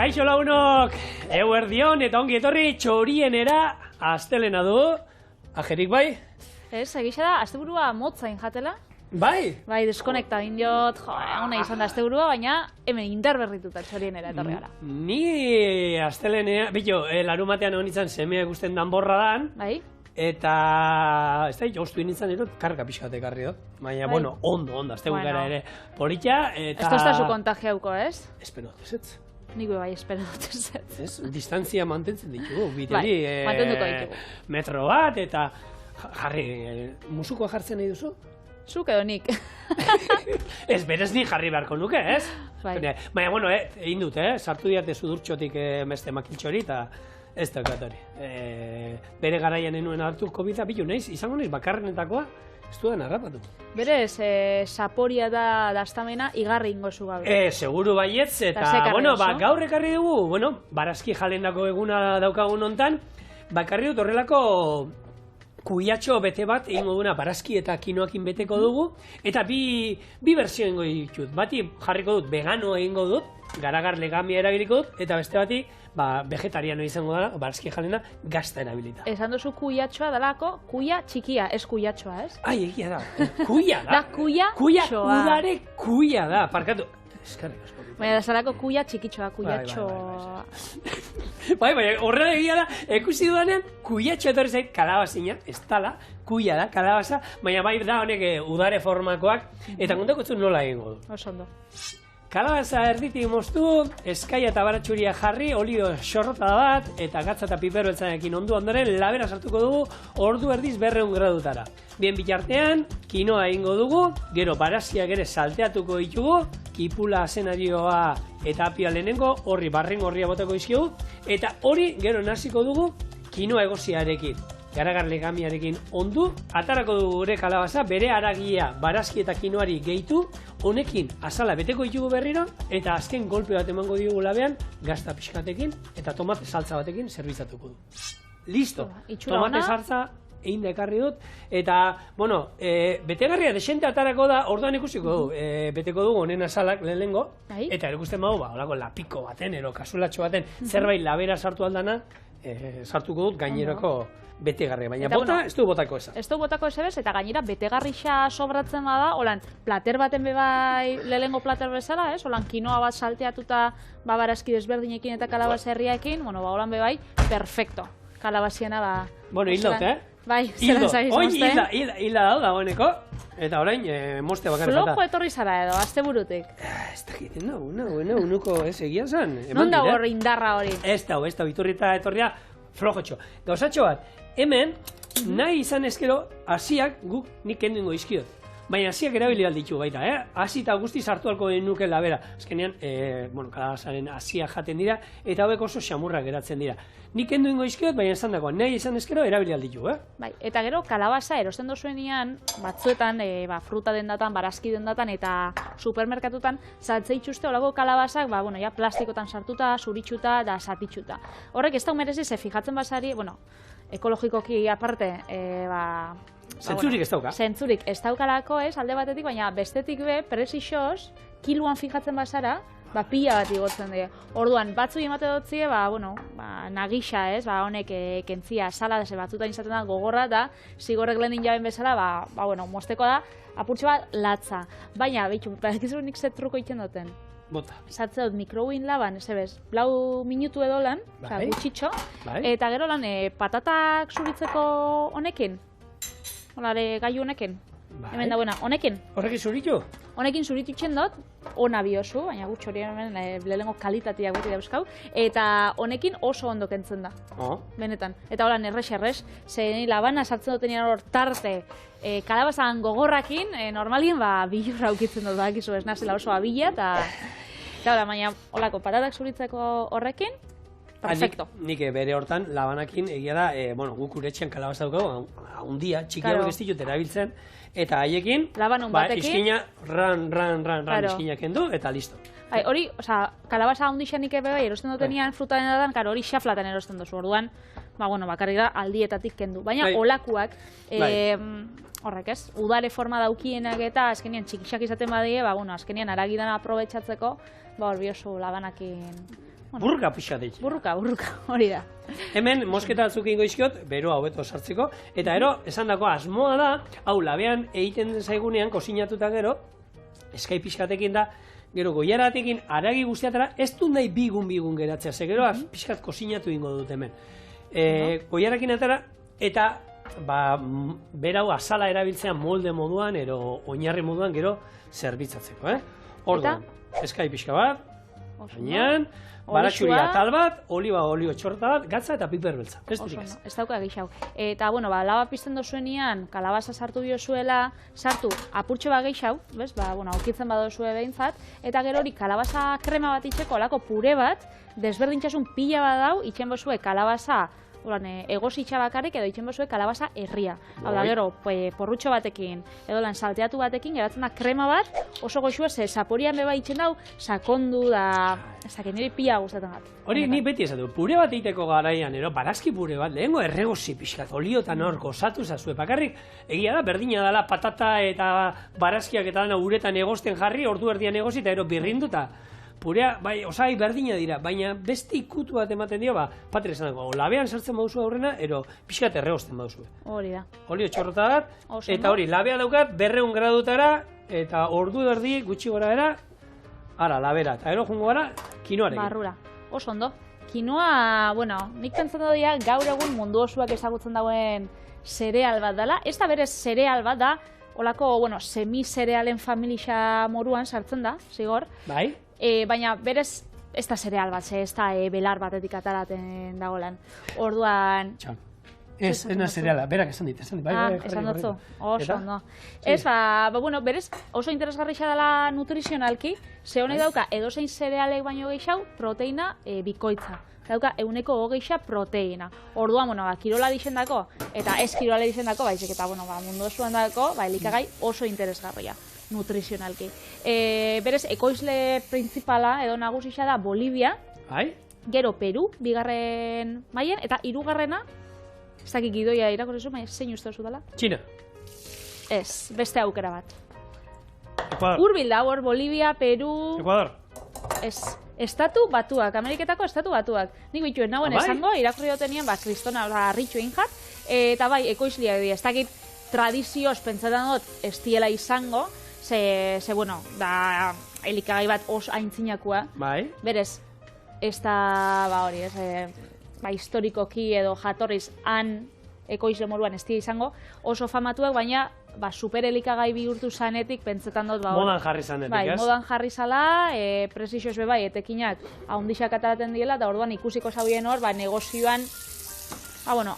Kaixo lagunok, eguerdion eta ongi etorri txorienera astelena du. Ajerik bai? Ez, egisa da, asteburua motzain jatela. Bai? Bai, deskonekta dindiot, ona izan da asteburua, baina hemen indarberrituta txorienera etorri gara. Ni astelenea, bitxo, larumatean hon izan semea gusten danborra dan. Bai? Eta, ez da, joztu nintzen erot, karga pixkat ekarri dut. Baina, bueno, ondo, astegun gara ere politxa, eta... Ez tozta zu kontagiauko, ez? Espero, ez? Nik bai, espero dut ez. Ez, distantzia mantentzen ditugu, biteri, mantenduko ditugu. Metro bat, eta jarri, musukoa jartzen nahi duzu? Zuk edo nik. Ez, berez ni jarri beharko nuke, ez? Bai. Baina, bueno, egin dut, sartu diate sudurtxotik beste makiltxori, eta ez daukat hori. Bere garaian enuen hartu COVID-a bilu naiz, izango naiz bakarrenetakoa, ez dudan harrapatu. Berez, saporia da daztamena igarri ingozu gabe. Seguru baietz, eta, bueno, gaur ekarri dugu, bueno, barazki jalendako eguna daukagun hontan, bakarri dut horrelako kuiatxo bete bat egingo duna barazki eta kinoakin beteko dugu, eta bi berzio egingo ditut. Bati jarriko dut vegano egingo dut, garagar legamia erabiliko dut, eta beste bati vegetariano izango da, barazki jalena, gazta erabilita. Esan duzu kuiatxoa dalako, kuia txikia, ez kuiatxoa, ez? Ai, egia da, kuia da. Da kuiatxoa. Udare kuia da, parkatu. Eskarrik asko. Baina da zalako kuia txikitxoa, kuiatxoa. Bai, horrela egia da, ekusi dudanean, kuiatxoa etorri zait, kalabazina, ez tala, kuia da, kalabaza, baina bai da honek udare formakoak, eta kontako zu nola egingo du. Osondo. Kalabaza erditik moztu, eskaia eta baratxuria jarri, olio xorrota bat, eta gatza eta piper beltzanekin ondu ondoren, labera sartuko dugu, ordu erdiz 200 gradutara. Bien bitartean, kinoa egingo dugu, gero barazkiak ere salteatuko ditugu, kipula azenarioa eta apia lehenengo, horri barren horria botako izkigu, eta hori gero naziko dugu kinoa egoziarekin. Garagar legamiarekin ondu, atarako dugu gure kalabaza, bere haragia barazki eta kinoari gehitu, honekin azala beteko ditugu berriro, eta azken golpe bat emango ditugu labean, gazta pixkatekin eta tomate saltza batekin zerbizatuko du. Listo! Tomate saltza egin da ekarri dut, eta, bueno, betegarria desente atarako da, orduan ikusiko du, beteko dugu honen azalak lehenengo, eta erakusten badu, holako lapiko baten, ero kasulatxo baten, zerbait labera sartu aldana, sartuko dut gainerako betegarria, baina bota ez du botako eza. Ez du botako eza bez, eta gainera betegarrixa sobratzen bada, holan, plater baten bebai lehengo plater bezala, ez? Holan, kinoa bat salteatuta barazki desberdinekin eta kalabazerriakin, bueno, holan bebai, perfecto. Kalabaziena, bueno, hildaut, Bai, zera zaiz, mozte. Hilda dau dagoeneko, eta orain, moste bakarrik falta. Flojo etorri zara edo, azte burutik. Ez da egiten unuko ez egia zan. Non dago hori indarra hori? Ez da, iturrita etorria flojotxo. Gauzatxo bat, hemen, nahi izan ezkero, hasiak guk nik kenduingo izkiot. Baina hasiak erabili alditu baita, hasi eta guzti sartu alko nuke labera. Azkenean, kalabazaren hasiak jaten dira, eta hauek oso xamurrak geratzen dira. Nik kenduingo izkiot, baina esan dagoan, nahi izan ezkero erabili alditu, Bai, eta gero, kalabaza erosten dozuenean, batzuetan, fruta dendatan, barazki dendatan, eta supermerkatutan, saltzeitxuste olako kalabazak, plastikotan sartuta, zuritxuta, da satitxuta. Horrek ez da merezi, ze fijatzen basari, ekologikoki aparte, zentzurik ez dauka. Zentzurik ez daukalako ez, alde batetik, baina bestetik be, presixoz, kiluan fijatzen bazara, pila bat igotzen dira. Orduan, batzui emate dutzie, nagisa ez, honek kentzia sala, batzutan izaten da gogorra, da, zigorrek lehenin jaben bezala, mozteko da, apurtxe bat latza. Baina, behitu, nik truko iten duten. Bota. Sartze dut mikrowin laban, blau minutu edo lan, gutxitxo, eta gero lan patatak zuritzeko honekin, holare gaiu honekin, hemen dagoena, honekin. Horrekin zuritu? Honekin zuritu dut, ona biozu, baina gutxo hori hemen lehenengo kalitatea guti dauzkau, eta honekin oso ondo kentzen da, benetan. Eta holan errex, ze labana sartzen duten hor tarte, kalabazan gogorrakin, normalien bilurra aukitzen dut, bakizu ez nazela oso abila, eta baina holako patatak zuritzeko horrekin, perfecto. Nik bere hortan labanakin egia da, guk uretxean kalabaza dukago, handia, txikiago ez ditut erabiltzen, eta haiekin, iskina, ran, iskina kendu, eta listo. Hori, kalabaza handixanik ebe erosten dutenean fruta denatan, hori xaflatan erosten duzu, orduan, bakarrik da aldietatik kendu. Baina olakuak, horrek ez, udare forma daukienak eta azkenean txikixak izaten badie, azkenean aragidan aprobetxatzeko, hor biozu labanakin Burruka pixkat egin. Burruka, hori da. Hemen mosketa batzuk ingo izkiot, beroa hobeto sartzeko, eta gero, esan dako asmoa da, hau labean egiten zaigunean, kozinatuta gero, eskai pixkatekin da, gero goiaratekin aragi guztiatara, ez du nahi bigun geratzea, ze gero pixkat kozinatu ingo dut hemen. Goiarakin atara, eta berau azala erabiltzean molde moduan, ero oinarri moduan gero zerbitzatzeko, Orduan, eskai pixka bat, gainean, baratxuri atal bat, oliba olio txorta bat, gatza eta piper beltza. Ez dauka gixau. Eta, laba pizten dozuenean, kalabaza sartu biozuela, sartu apurtxo bat gixau, aukitzen badozue behintzat, eta gero hori kalabaza krema bat itxeko, olako pure bat, desberdintxasun pila bat dau, itxen bozue kalabaza egositxa bakarrik edo itxen bozue kalabaza herria. Hau da, gero, porrutxo batekin, edo salteatu batekin, geratzen da krema bat, oso goxua, ze zaporian beba itxen dau, sakondu da, ezak, niri pila gustatzen bat. Hori, ni beti esatu, pure bat egiteko garaian, barazki pure bat, lehengo erregozi pixkat, oliotan hor gozatu zazue, bakarrik, egia da, berdina dela patata eta barazkiak eta dana uretan egosten jarri, ordu erdian egozi, eta birrinduta. Purea, osai berdina dira, baina beste ikutu bat ematen dio, Patri esan dago, labean sartzen baduzu aurrena, ero pixkat erregosten baduzu. Hori da. Olio txorrota bat, eta hori, labea daukat, 200 gradutara, eta ordu erdi gutxi gora era, ara, labera, eta ero jungo gara, kinoarekin. Barrura, oso ondo. Kinoa, nik pentsan dodia, gaur egun mundu osoak ezagutzen dauen zereal bat dela, ez da berez zereal bat da, olako, semi-zerealen familia moruan sartzen da, zigor. Bai. Baina berez ez da zereal bat, ez da belar batetik ataraten dagoelan. Orduan... Ez na zereala, berak esan dit. Esan dutzu, oso ondo. Ez, berez oso interesgarria dela nutrizionalki, ze honek dauka edozein zerealek baino gehiago proteina bikoitza. Dauka 120 proteina. Orduan, kirola dixendako, eta ez kirola dixendako, baizik eta mundu osoan dako, elikagai oso interesgarria. Nutrizionalki. Berez, ekoizle principala edo nagusisa da Bolivia, gero Peru, bigarren mailen, eta hirugarrena, ez dakik gidoia irakurrizu, zein uste oso dela? Txina. Ez, beste aukera bat. Ecuador. Urbil da, hor, Bolivia, Peru... Ecuador. Ez, estatu batuak, Ameriketako estatu batuak. Nik bituen nagoen esango, irakurri dotenien, kristona harritxo injat, eta ekoizlia edo, ez dakit tradizioz pentsatzen dut ez diela izango, ze, da elikagai bat oso aintzinakoa. Berez, ez da, hori, historikoki edo jatorriz han ekoizle moruan ez dira izango, oso famatuak, baina super elikagai bihurtu zanetik pentsetan dut. Modan jarri zanetik, ez? Modan jarri zala, presizioz bebai, etekinak haundixak ataraten diela, eta orduan ikusiko zaudien hor, negozioan,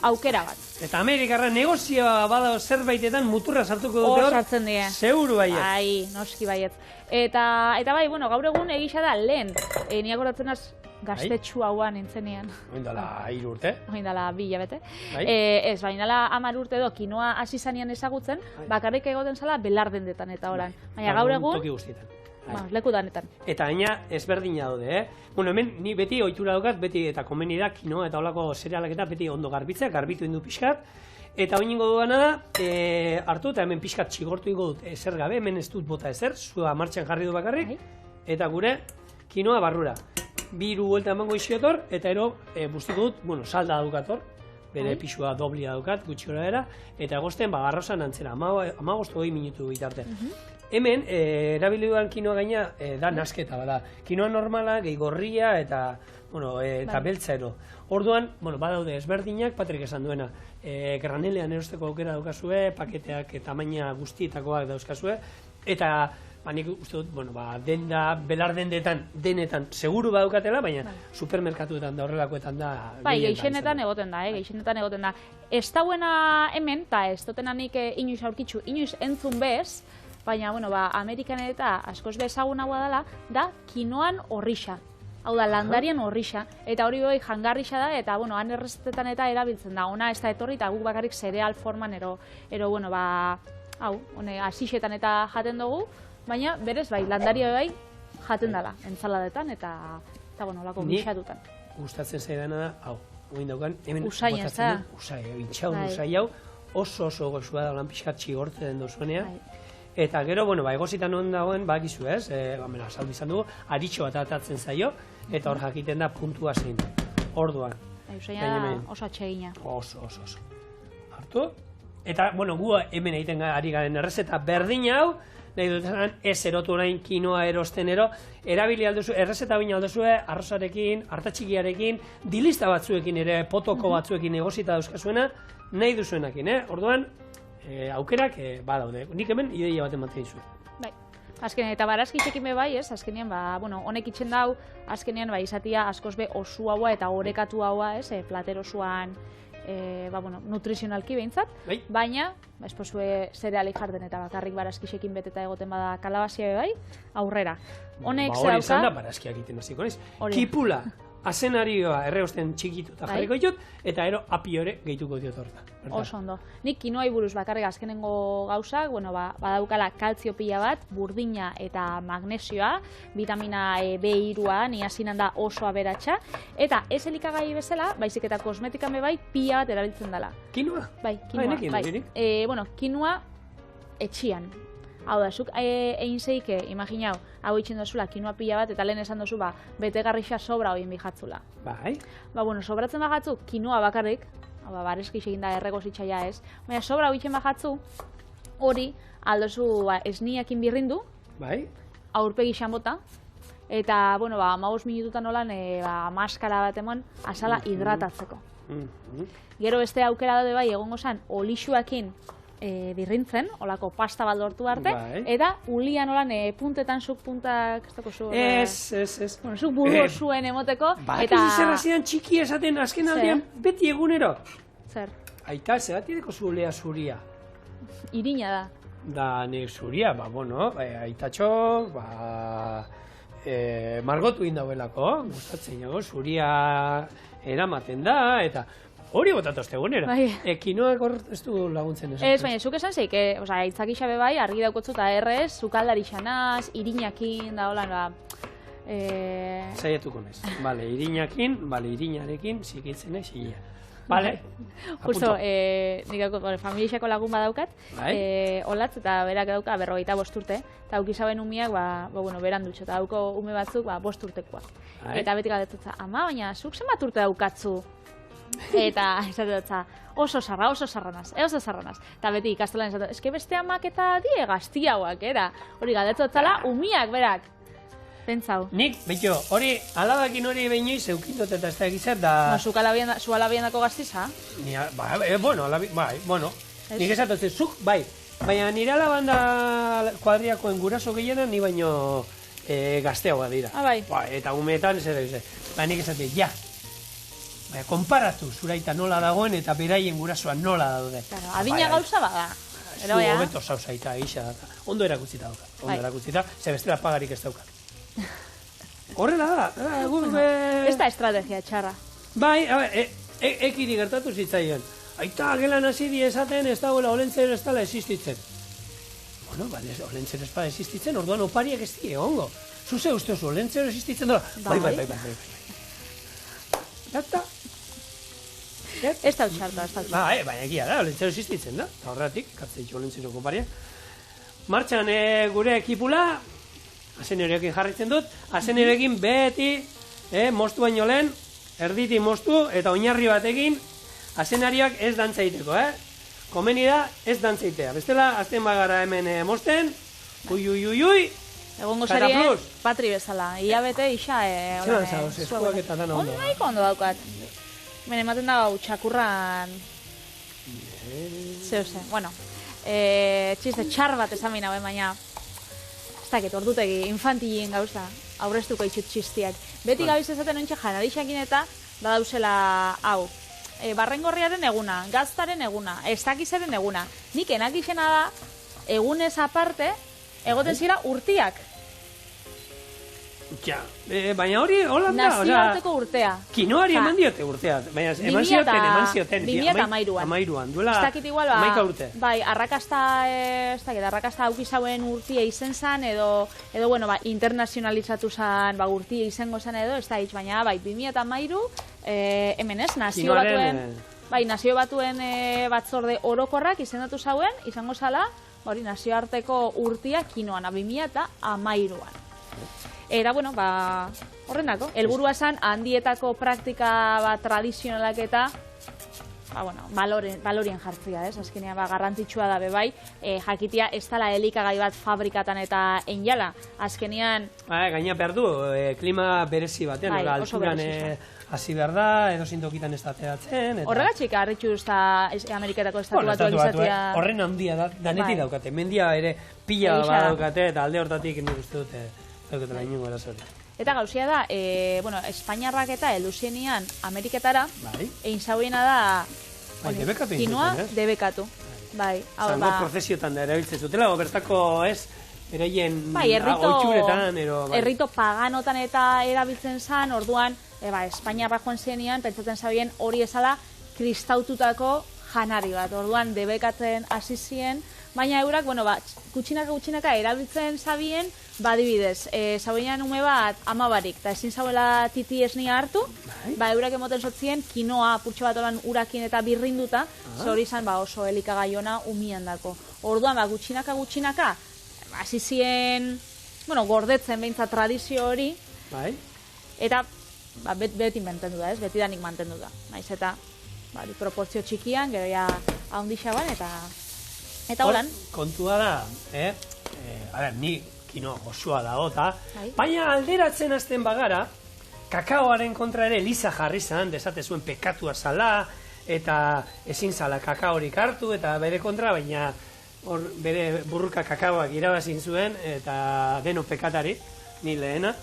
aukera bat. Eta Amerikarra negozioa bada zerbaitetan muturra sartuko dute hor? Hor sartzen die. Seguru baiet. Bai, noski baiet. Eta bai, gaur egun egisa da lehen, ni akordatzen az gaztetxu hauan nintzenean. Oindala 3 urte? Oindala 2 hilabete. Ez, bainala 10 urte edo kinoa hasi zanean ezagutzen, bakarrik egoten zala belardendetan eta oran. Baina gaur egun... Toki guztietan. Leku danetan. Eta gaina ezberdina daude, Hemen ni beti ohitura daukat, beti eta komeni da kinoa eta holako zerealak eta beti ondo garbitzea, garbitu indu pixkat. Eta oin ingo duana da, hartu eta hemen pixkat txigortu ingo dut ezer gabe, hemen ez dut bota ezer, zua martxan jarri du bakarrik, eta gure kinoa barrura. 2 buelta emango iziotor, eta ero bustiko dut, salda daukator, bere pixua doblia daukat, gutxi gora era, eta egosten garrozan antzera, 15-20 minutu bitarte. Hemen, erabili duan kinoa gaina, da nasketa bada. Kinoa normala, gehi gorria eta beltza ero. Orduan, badaude ezberdinak, Patrik esan duena, granelean erosteko aukera daukazue, paketeak tamaina guztietakoak dauzkazue, eta nik uste dut, belar denetan seguru badaukatela, baina supermerkatuetan da horrelakoetan da... Bai, geixenetan egoten da, geixenetan egoten da. Ez dauena hemen, eta ez dutena nik inoiz aurkitzu, inoiz entzun bez, baina, Amerikan eta askoz bezagunagoa dela, da kinoan horrixa. Hau da, landarian horrixa. Eta hori hori jangarrixa da, eta, han errezetetan eta erabiltzen da. Ona ez da etorri, eta guk bakarrik zereal forman, asixetan eta jaten dugu, baina, berez, landaria bai, jaten dela, entzaladetan, eta, olako gixatutan. Gustatzen zaidana da, hau, oin daukan, hemen usain, ez da? Usai hau, oso goxua da lan pixkat txigortzen den dozuenean. Eta gero, egositan non dagoen, bakizu ez, saldu izan dugu, aritxo bat atatzen zaio, eta hor jakiten da puntua zein. Orduan. Usaina oso atsegina. Oso. Hartu. Eta, bueno, gu hemen egiten ari garen errezeta berdin hau, nahi dut esan, ez erotu orain kinoa erosten erabili alduzu, errezeta bina alduzue, arrozarekin, hartatxikiarekin, dilista batzuekin ere, potoko batzuekin negozita dauzkazuena, nahi duzuenakin, Orduan, aukerak badaude. Nik hemen ideia bat ematen dizu. Bai. Azkenean, eta barazkitzekin be bai, azkenean, honek itxen dau, azkenean, izatia askoz be osu haua eta orekatu haua, plater osuan, nutrizionalki behintzat, baina, espozue zerealik jarden eta bakarrik barazkixekin beteta egoten bada kalabazia bai, aurrera. Honek hori izan da barazkiak egiten hasiko naiz. Kipula, azenarioa erreosten txikitu eta jarriko ditut, eta ero api hori gehituko diot horta. Oso ondo. Nik kinoai buruz bakarrik azkenengo gauzak, badaukala kaltzio pila bat, burdina eta magnesioa, vitamina B3a, niasinan da oso aberatsa, eta ez elikagai bezala, baizik eta kosmetikame bai, pila bat erabiltzen dela. Kinoa? Bai, kinoa. Kinoa etxian. Hau da, zuk egin zeike, imaginau, hau itxen dozula, kinoa pila bat, eta lehen esan dozu, betegarrixa sobra hoien bijatzula. Bai. Sobratzen bagatzu, kinoa bakarrik, barezkiz egin da erregozitxaia ez, baina sobra hau itxen bagatzu, hori aldozu esniakin birrindu, bai. Aurpegi xamota, eta, 15 minututan nolan, maskara bat emon, azala hidratatzeko. Gero beste aukera daude bai, egongo zan, olixuakin, birrintzen, olako pasta bat lortu arte, eta ulian olan puntetan zuk puntak, ez dako zu... Ez. Zuk buru zuen emoteko, eta... Zerra zidan txiki esaten azken aldean beti egunero. Zer? Aita, zer bat ideko zulea zuria? Irina da. Da, nek zuria, aitatxo, margotu indauelako, gustatzen jago, zuria eramaten da, eta... Hori botatozte egunero. Kinoak hor ez du laguntzen esan. Ez, baina, zuk esan zeik, aitzaki xabe bai, argi daukotzu eta errez, zukaldari xanaz, irinakin, da holan, Zaiatuko naiz. Bale, irinarekin, zikitzen ez, ia. Bale, justo, nik familixako lagun badaukat, olatz eta berak dauka 45 urte, eta aukizaben umiak, beran dutxo, eta dauko ume batzuk, 5 urtekoa. Eta beti galdetutza, ama, baina, zuk zenbat urte daukatzu? Eta esatutza, oso sarranaz. Eta beti ikastolan esatu, eske beste amak eta die gaztiauak, hori galdetutzala, umiak, berak. Pentsau. Nik, betio, hori, alabakin hori behinoiz eukindot eta ez da egizat da... Zu alabian dako gaztiza? Nik esatutze, zuk, bai. Baina nire alaban da kuadriakoen guraso gehiena, ni baino gazteagoa dira. Bai. Eta umeetan, ez da, nik esatutze, ja. Konparatu zuraita nola dagoen eta beraien gurasoa nola daude. Adina gauza bada. Zu hobeto zauzaita, gisa data. Ondo erakutzita dauka. Ondo erakutzita, ze bestela pagarik ez dauka. Horrela da. Ez da estrategia txarra. Bai, ekiri gertatu zitzaion. Aita, gelan hasi di esaten ez dagoela olentzero ez dala existitzen. Olentzero ez dala existitzen, orduan opariak ez die egongo. Zuze uste oso, olentzero existitzen dara. Bai. Eta? Ez da utxarta, ez da utxarta. Baina egia da, olentzero existitzen da. Eta horretik, kartzeitxo olentzero koparia. Martxan gure ekipula, azeneroekin jarritzen dut, azeneroekin beti, mostu baino lehen, erditi mostu eta oinarri batekin, azenarioak ez dantzaiteko, Komeni da, ez dantzaitea. Bestela, azten bagara hemen mosten, ui, egongo zarien, patri bezala. Ia bete, isa, zelan zauz, eskuak eta dana ondo. Nahiko ondo daukat. Bene, ematen dago txakurran... Zeuze, txiste txar bat esan bina, baina... Ez dakit, ordutegi, infantilien gauza, aurreztuko itxut txistiak. Beti gabiz ezaten ontsa janarixakin eta badauzela hau. Barrengorriaren eguna, gaztaren eguna, ez dakizaren eguna. Nik enakizena da, egunez aparte, egoten zira urtiak. Ja, baina hori holan da, nazioarteko urtea. Kinoari eman diote urtea, baina eman zioten. 2013an, duela 11 urte. Bai, arrakasta aukizauen urtia izen zan, edo internazionalizatu zan urtia izango zan edo, ez da hitz, baina bai, 2013, hemen ez, nazio batuen batzorde orokorrak izendatu zauen, izango zala, nazioarteko urtia kinoan, 2013an. Eta, bueno, horrendako. Helburua zen, handietako praktika tradizionalak eta balorien jartzia, ez? Azkenean, garrantzitsua da bebai, jakitia ez dela elikagai bat fabrikatan eta enjala. Azkenean... Gaina behar du, klima berezi batean, alturan hasi behar da, edozein tokitan ez ateratzen. Horregatxik, harritxu Ameriketako estatu batu alizatzia... Horren handia da, danetik daukate. Mendia ere pila badaukate, eta alde hortatik nik uste dute daukatela inungo erazori. Eta gauzia da, Espainiarrak eta eluzienian Ameriketara, egin zauena da kinoa debekatu. Zango prozesiotan da erabiltzen zutela, bertako ez, beraien oitxuretan. Errito paganotan eta erabiltzen zan, orduan, Espainiarra joan zenean, pentsatzen zabien hori ezala kristaututako janari bat. Orduan, debekatzen hasi ziren, baina eurak, gutxinaka erabiltzen zabien, badibidez, zauenean ume bat amabarik, eta ezin zauela titi esnia hartu, eurak emoten zotzien kinoa purtsu bat olan urakin eta birrinduta, hori izan oso elikagaiona umian dako. Orduan, gutxinaka, hasi zien, gordetzen behintzat tradizio hori, eta beti mantendu da, beti danik mantendu da. Naiz eta, proportzio txikian, gero ja haundixaban, eta holan. Kontua da, ni kino osoa da gota, baina alderatzen hasten bagara, kakaoaren kontra ere Eliza jarri zan, desate zuen pekatua zala, eta ezin zala kakaorik hartu, eta bere kontra, baina bere burruka kakaoak irabazin zuen, eta deno pekatari, ni lehena.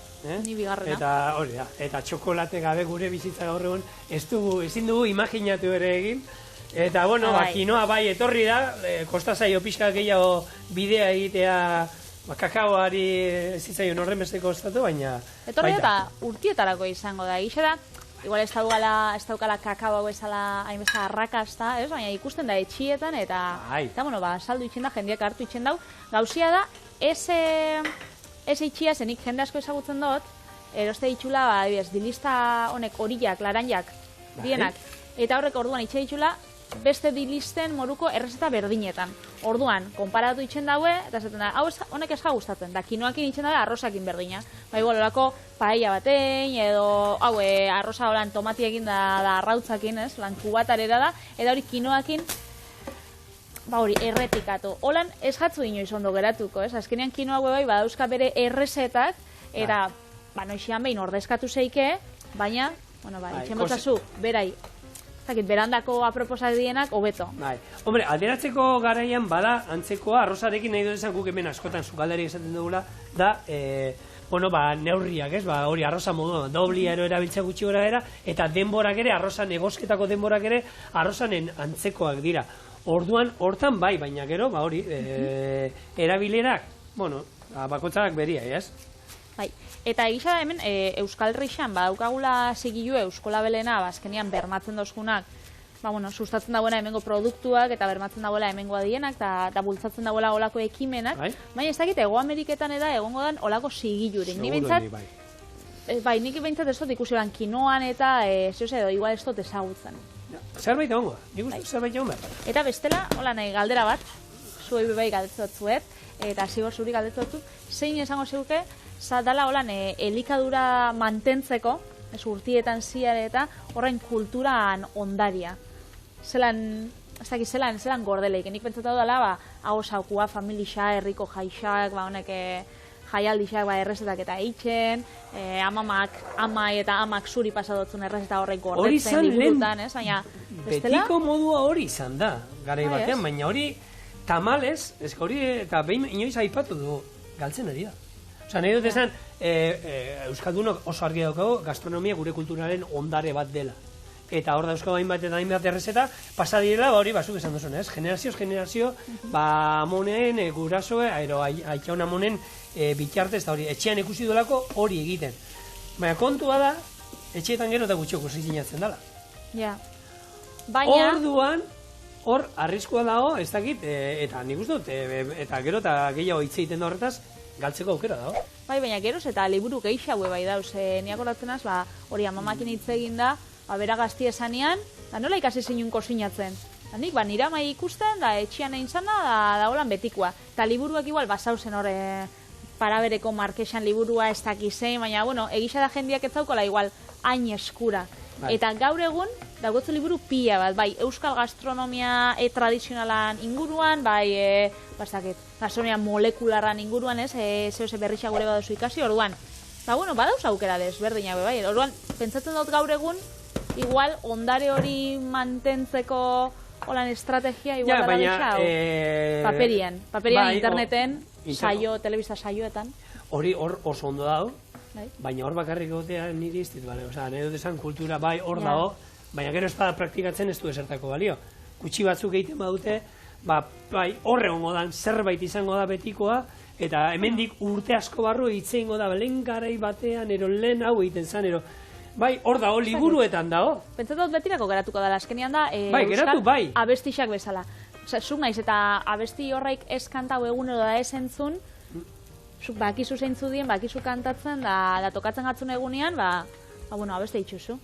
Ni bigarrena. Eta hori da, eta txokolate gabe gure bizitza gaur egun ezin dugu imaginatu ere egin. Eta, kinoa bai etorri da, kosta zaio pixka gehiago bidea egitea kakaoari zitzaion horren beste kostatu, baina... Etorri eta urtietarako izango da, egixe da, igual ez daukala kakaoa bezala hainbesta arrakasta, baina ikusten da etxietan, eta saldu itxen da, jendeak hartu itxen dau. Gauzia da, ez itxia zenik jende asko ezagutzen dut, eroste itxula, dilista honek horiak, laranjak, dienak, eta horrek orduan itxe itxula, beste dilisten moruko errezeta berdinetan. Orduan, konparatu itxen daue, eta zaten da, honek ez gustatzen, da kinoakin itxen daue arrozakin berdina. Igual, horako paella batein, edo, arroza holan tomatiekin da arrautzakin, lan kubatarera da, eta hori kinoakin, errepikatu. Holan, ez jatzu inoiz ondo geratuko, azkenean kinoa bai, badauzka bere errezetak, eta, noixian behin ordezkatu zeike, baina, itxen botzazu, berai, berandako aproposak dienak, hobeto. Hombre, alderatzeko garaian bada antzekoa, arrozarekin nahi dut guk hemen askotan zukaldari esaten dugula, da, neurriak, hori arroza modu, doblia erabiltza gutxi gora era, eta denborak ere, arrozan egosketako denborak ere, arrozanen antzekoak dira. Orduan, hortan bai, baina gero, hori, erabilerak, bakotzak beria, ez? Eta egisa da hemen, Euskal Rixan, badaukagula zigilu Euskola Belena, azkenean bermatzen dozkunak, sustatzen dagoena hemengo produktuak, eta bermatzen dagoela hemengo adienak, eta bultzatzen dagoela olako ekimenak, baina ez dakit, Ego Ameriketan egongo dan olako zigilurik. Nik behintzat ez dut ikusi lan kinoan eta, edo, igual ez dut ezagutzen. Zerbait egongo, nik uste zerbait egon behar. Eta bestela, galdera bat, zuei bebai galdetzuet, eta zigor zuri galdetzuet, zein esango zeuke, zadala holan elikadura mantentzeko, urtietan ziare eta horrein kulturan ondaria. Zelan gordeleik, nik pentsatu dela, hau saukua, familixa, herriko jaixak, jaialdixak, errezetak eta eitzen, amai eta amak zuri pasadotzun errezeta horrein gordetzen liburutan, baina... Betiko modua hori izan da, garai batean, baina hori tamalez, hori eta behin inoiz aipatu du, galtzen ari da. Osa, nahi dut esan, Euskaldunok oso argi daukago, gastronomia gure kulturaren ondare bat dela. Eta hor dauzkago hainbat eta hainbat errezeta, pasa direla, hori, zuk esan duzun, ez? Generazio, amonen, gurasoe, aitxaun amonen bitartez, eta hori, etxean ikusi duelako hori egiten. Baina kontua da, etxeetan gero eta gutxioko zizinatzen dela. Ja. Baina... Orduan, hor, arriskua dago, ez dakit, eta nik uste dut, eta gero eta gehiago hitz egiten da horretaz, galtzeko aukera dago. Baina geroz eta liburu gehiago bai dauz, niak horatzen az, hori amamakin hitz egin da, bera gazti esanean, da nola ikasi zinun kosinatzen. Nik, nira mai ikusten, da etxian egin zana, da holan betikoa. Eta liburuak igual basauzen hor parabereko Markesan liburua ez dakizein, baina, bueno, egisa da jendiak ez zaukola igual hain eskura. Eta gaur egun, daugotze liburu pila bat, bai, euskal gastronomia tradizionalan inguruan, bai, gastronomia molekularan inguruan, ez, zehose berrixa gure baduzu ikasi, orduan, bueno, badauz aukera desberdinak, bai, orduan, pentsatzen dut gaur egun, igual, ondare hori mantentzeko holan estrategia, igual, paperian, interneten, telebista saioetan. Hori oso ondo dago, baina hor bakarrik gotea niri iztit, nahi dut esan kultura bai hor dago, baina gero espada praktikatzen ez du esertako balio. Kutsi batzuk egiten badute, bai horre hongo dan zerbait izango da betikoa, eta hemendik urte asko barru hitze ingo da, lehen garai batean, lehen hau egiten zan, bai hor dago, liburuetan dago. Pentsatot betirako geratuko dela, azkenean da, euskal abestixak bezala. Zuk naiz eta abesti horreik ez kantau egunero da ez entzun, bakizu zeintzu dien, bakizu kantatzen, da tokatzen gatzun egunean, abeste itxuzu.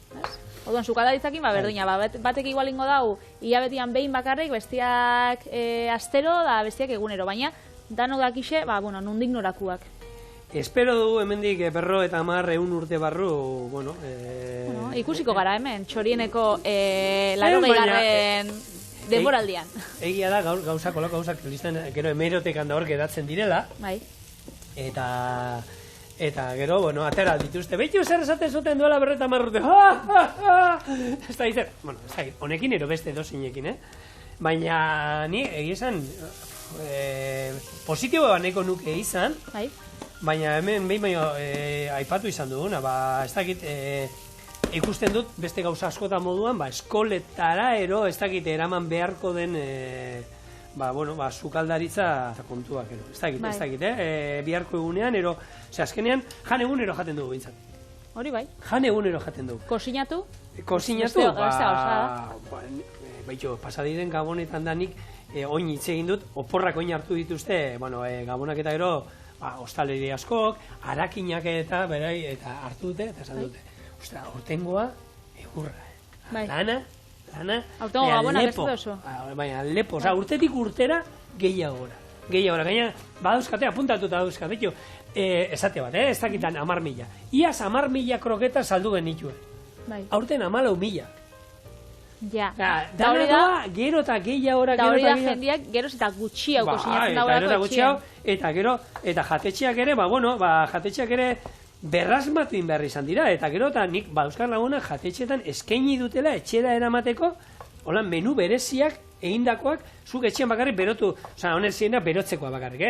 Orduan, sukadaritzakin, berdina, batek igualingo dau, hilabetian behin bakarrik, bestiak astero, da bestiak egunero, baina, danok dakixe, nondik norakuak. Espero dugu hemendik berro eta 100 urte barru, ikusiko gara hemen, txorieneko 80. denboraldian. Egia da, gauzak gero hemerotekan da hor gedatzen direla. Bai. Eta gero, atera dituzte. Beitu zer esaten zuten duela 50 urte. Ez da izan, honekin ero beste dozinekin, baina ni egizan positibo baneko nuke izan, baina hemen behin aipatu izan duguna, ez dakit ikusten dut beste gauza askotan moduan, eskoletara ez dakit eraman beharko den sukaldaritza kontuak, ez dakit, biharko egunean, azkenean jan egunero jaten dugu bintzat. Hori bai. Jan egunero jaten dugu. Kosinatu? Kosinatu, pasadiren gabonetan danik, oin hitz egin dut, oporrak oin hartu dituzte, gabonak eta gero, ostaleri askok, harakinak eta hartu dute, eta esan dute. Ostra, hortengoa, egurra. Lana, aurtengo gabonak ez duzu. Baina, lepo, urtetik urtera gehiagora. Gaina, badauzkatea, apuntatuta dauzkat, betio, esate bat, ez dakitan 10.000. Iaz 10.000 kroketa saldu genituen. Aurten 14.000. Ja. Da hori da, gero eta gehiagora. Da hori da jendiak, gero eta gutxiago kosinatzen dagoelako etxean. Eta gero, eta jatetxeak ere, jatetxeak ere, berrasmatu behar izan dira, eta gero eta nik Euskal Lagunak jatetxetan eskaini dutela etxera eramateko, holan menu bereziak egindakoak, zuk etxean bakarrik berotu, honen ziena berotzekoa bakarrik,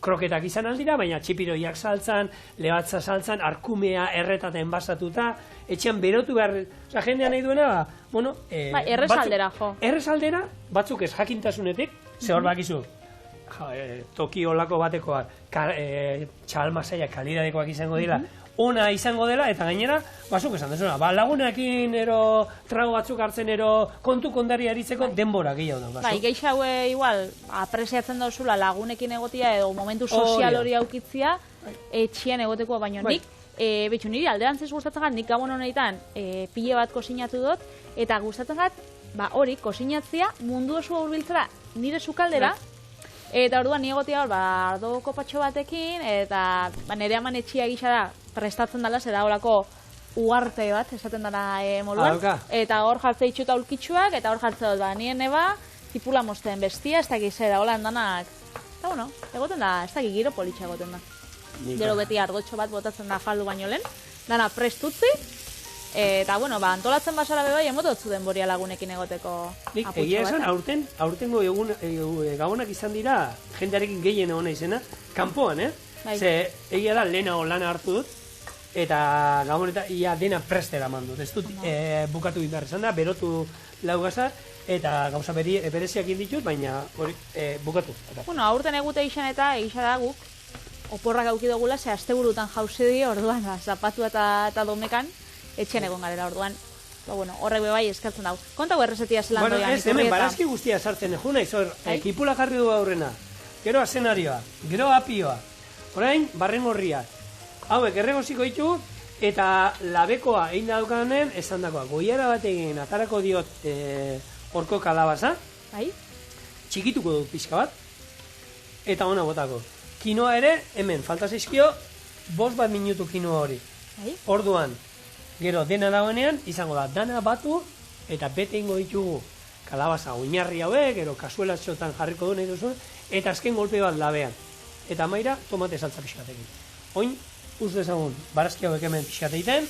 kroketak izan aldira, baina txipiroiak saltzan, lebatza saltzan, arkumea erretaten basatuta, etxean berotu behar, jendean nahi duena, errezaldera jo. Errezaldera, batzuk ez jakintasunetik, ze hor bakizu, toki olako batekoak, txalmasaiak kalidadekoak izango dira, ona izango dela, eta gainera, bazuk esan desuna, lagunekin trago batzuk hartzen kontu kondari aritzeko denbora gehiago da. Geixa haue igual, apresiatzen dauzula lagunekin egotia edo momentu sozial hori aukitzia, etxian egotekoa baino nik, betxu niri alderantzez gustatzen gat, nik gabon honetan pile bat kosinatu dut, eta gustatzen gat, hori, kosinatzia mundu oso hurbiltzera nire sukaldera, eta orduan ni egotia hor, ardo kopatxo batekin, eta nire aman etxia gisa da, prestatzen dela, zera horako uarte bat, esaten dara moduan, eta hor jartze itxuta ulkitxuak, eta hor jartze dut, nien eba, tipula mozten bestia, ez dakit zera, hola handanak, eta egoten da, ez dakit giro politxa egoten da. Gero beti argotxo bat botatzen da faldu baino lehen, dana prestutzi, eta, antolatzen basara bebai, emototzu denboria lagunekin egoteko aputxo bat. Egia esan, aurtengo gabonak izan dira, jendearekin gehien egona izena, kanpoan, Ze, egia da, lehenago lana hartu dut, eta gabonetan ia dena prestera mandut. Ez dut bukatu behar izan da, berotu laugaza, eta gauza bereziak inditut, baina bukatu. Aurten egute izan eta egisa da guk, oporrak aukidogula, ze asteburutan jauzi di, orduan, zapatu eta domekan, etxen egon garela, orduan. Horrek bebai eskartzen dago. Kontago errezetia zelan doian. Ez, hemen, barazki guztia sartzen eguna, ekipula jarri du aurrena, gero azenarioa, gero apioa, orain, barren horriak. Hauek, erregoziko ditu, eta labekoa egin daukanen, esan dakoa, goiara bat egin, atarako diot orko kalabaza, txikituko dut pixka bat, eta ona botako. Kinoa ere, hemen, falta zaizkio, 5 minutu kinoa hori. Orduan, gero dena dagoenean, izango da, dana batu, eta bete ingo ditugu kalabaza oinarri hauek, gero kasuelatxotan jarriko du nahi duzu, eta azken golpe bat labean. Eta amaira, tomate saltza pixkatekin. Oin, uz dezagun, barazki hauek hemen pixkateiten,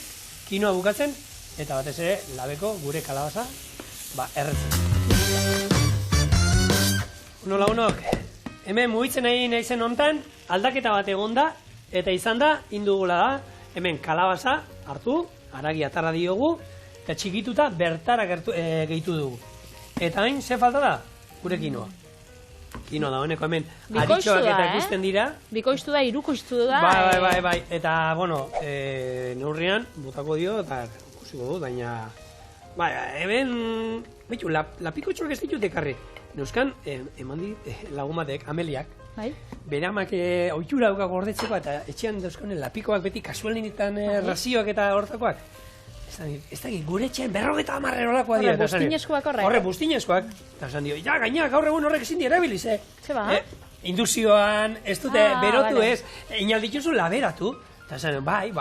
kinoa bukatzen, eta batez ere, labeko gure kalabaza, erretzen. Nola honok, hemen mugitzen nahi zen hontan, aldaketa bat egonda, eta izan da, indugula da, hemen kalabaza hartu, haragi atarra diogu, eta txikituta bertara gehitu dugu. Eta hain, ze falta da? Gure kinoa. Kinoa da, honeko hemen, aritxoak eta ikusten dira. Bikoiztu da, irukoiztu da. Bai. Eta, bueno, neurrian, botako dio, eta ikusiko du, baina... Bai, hemen, behitu, lapikotxoak ez ditut ekarri. Neuzkan, eman dit, lagun batek, Ameliak, beramak oitura daukak gordetzeko, eta etxean dauzkonen lapikoak beti kasualinetan razioak eta hortakoak. Ez da, gure etxean 50 erolakoa dira. Horre, bustineskoak horrek. Horre, bustineskoak. Eta esan dio, ja, gaina, gaur egun horrek ezin dira erabiliz, Zeba? Induzioan, ez dute berotu ez, inaldituzu laberatu. Eta esan, bai,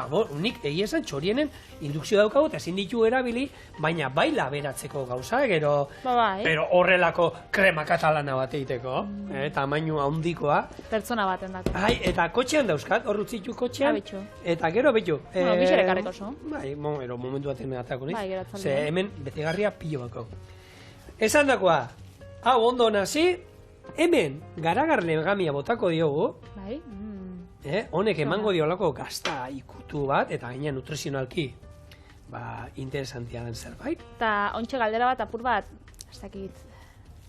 nik egia esan txorienen indukzio daukagu eta ezin ditu erabili, baina bai laberatzeko gauza, pero horrelako krema katalana bat egiteko, tamainu handikoa. Pertsona baten dako. Bai, eta kotxean dauzkat, hor utzitu kotxean, eta gero betu. Bueno, bixerek harreko zo. Bai, momentu baten atako niz. Bai, geratzen. Ze hemen betegarria pilo bako. Esan dakoa, hau ondo nazi, hemen garagar legamia botako diogu, bai, honek emango diolako gazta ikutu bat, eta gaina nutrizionalki interesantia den zerbait. Eta ontxe galdera bat, apur bat, ez dakit,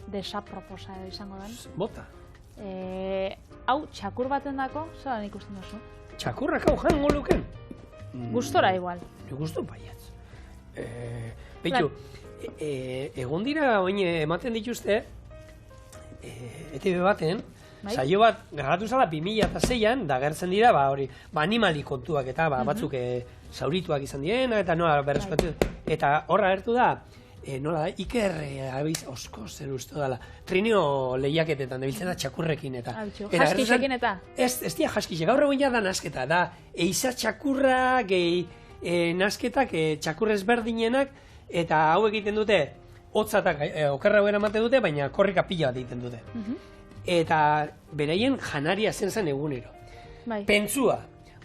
desaproposa izango den. Bota. Hau, txakur baten dako, zelan ikusten duzu? Txakurrak hau jango luken? Gustora igual. Gusto baiatz. Beitu, egon dira oin ematen dituzte, ETV baten, saio bat garatu zala 2006an, da gertzen dira, animali kontuak eta batzuk zaurituak izan diena, eta nola berrezpatu. Eta horra gertu da, nola da, Iker abiz osko zer uste dela, trineo lehiaketetan debiltzen da txakurrekin eta. Jaskisekin eta? Ez dira jaskise, gaur egun da nasketa, da eiza txakurra, gehi nasketak txakur ezberdinenak, eta hau egiten dute, hotzatak okerra bera ematen dute, baina korrika pila bat egiten dute. Eta beraien janaria zen egunero. Pentsua.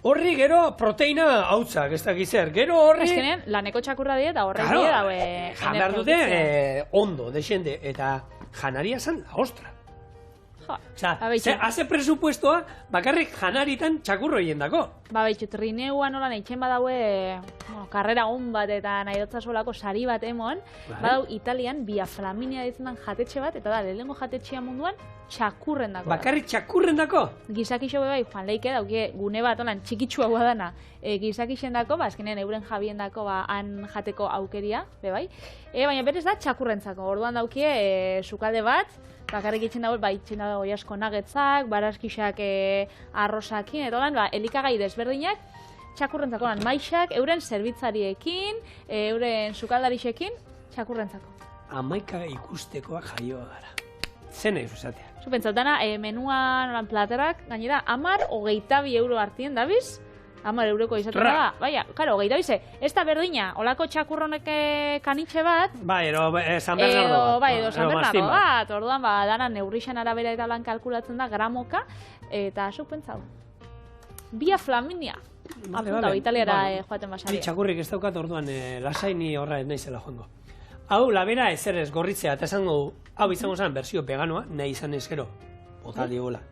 Horri gero proteina hautzak, ez dakiz zer. Gero horri... Azkenean, laneko txakurra die eta horri die daue... Jan behar dute ondo, desende. Eta janaria zen la ostra. Haze presupuestoa bakarrik janaritan txakurro hiendako. Baitxu, trineuan nola nahitzen badaue karrera hon bat eta nahi dotzasolako sari bat emon, badau Italian Via Flaminia ditzen den jatetxe bat, eta da, lehenengo jatetxea munduan txakurren dako. Bakarrik txakurren dako? Gizakixo bai, joan leike dauke gune bat, holan txikitsua guadana, gizakixen dako, azkenean euren jabien dako, han jateko aukeria, bai. Baina berez da txakurrentzako, orduan daukie sukalde bat, bakarrik itxen dago, itxen dago asko nagetzak, barazkixak arrozakin, eta holan, elikagai desberdinak, txakurrentzako lan maixak, euren zerbitzariekin, euren sukaldarixekin, txakurrentzako. Amaika ikustekoak jaioa gara. Zen egin zuzatea. Zupentzatana, menuan olan platerak, gainera, 10-22 euro hartien dabiz, 10 euroko izaten da. Baina, karo, 22, ez da berdina, olako txakurronek kanitxe bat. Bai, San Bernardo bat. Bai, San Bernardo bat. Orduan, dana neurrixan arabera eta lan kalkulatzen da gramoka, eta zupentzau. Via Flaminia. Apunta, italiara joaten basaria. Txakurrik ez daukat orduan lasaini horra ez naizela joango. Hau, labera ezer ez gorritzea, eta esango, hau izango zen berzio veganoa, nahi izan ezkero, bota diola.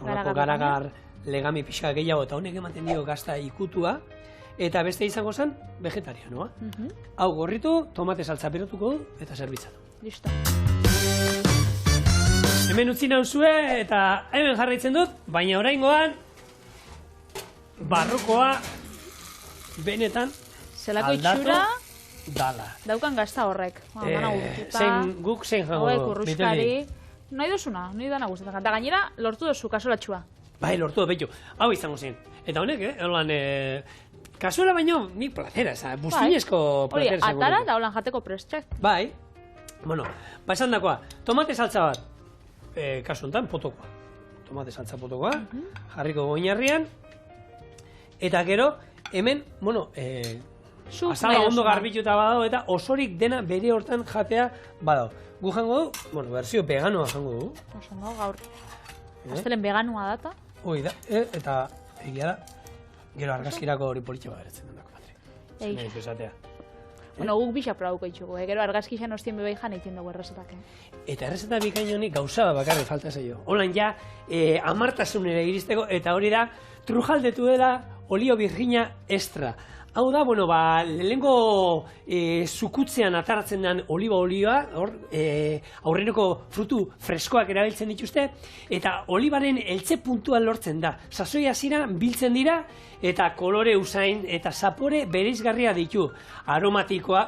Horako garagar legami pixka gehiago, eta honek ematen dio gazta ikutua, eta beste izango zen vegetarianoa. Hau gorritu, tomate saltza berotuko du, eta zerbitzatu. Listo. Hemen utzi nauzue, eta hemen jarraitzen dut, baina oraingoan, barrokoa benetan aldatu dala. Daukan gazta horrek. Guk zein jango du. Kurruskari. Nahi duzuna, nahi dana guztetan. Eta gainera, lortu duzu kasolatxua. Bai, lortu du, behitu. Hau izango zen. Eta honek, holan, kasuela baino, nik plazera, bustinezko plazera. Hori, atara da holan jateko prestxak. Bai. Bueno, esan dakoa, tomate saltza bat, kasu enten, potokoa. tomate saltza potokoa, jarriko oinarrian, eta gero, hemen, bueno, azala ondo garbituta badao, eta osorik dena bere hortan jatea badao. Gu jango du, bueno, berzio veganoa jango du. Oso no, gaur. Aztelen veganua data. Hoi da, eta egia da, gero argazkirako hori politxe badaretzen dendako, Patri. Nahi esatea. Bueno, guk bisa probauko itxugu, gero argazkixan ostien bebai jan egiten dugu errezetak. Eta errezeta bikain honi gauza bat bakarrik falta zaio. Holan ja, amartasunera iristeko, eta hori da, trujaldetu dela olio virgina extra. Hau da, bueno, lehenko zukutzean ataratzen den oliba olioa, aurreneko frutu freskoak erabiltzen dituzte, eta olibaren eltze puntuan lortzen da. Sasoi hasiera biltzen dira, eta kolore usain eta zapore bereizgarria ditu. Aromatikoa,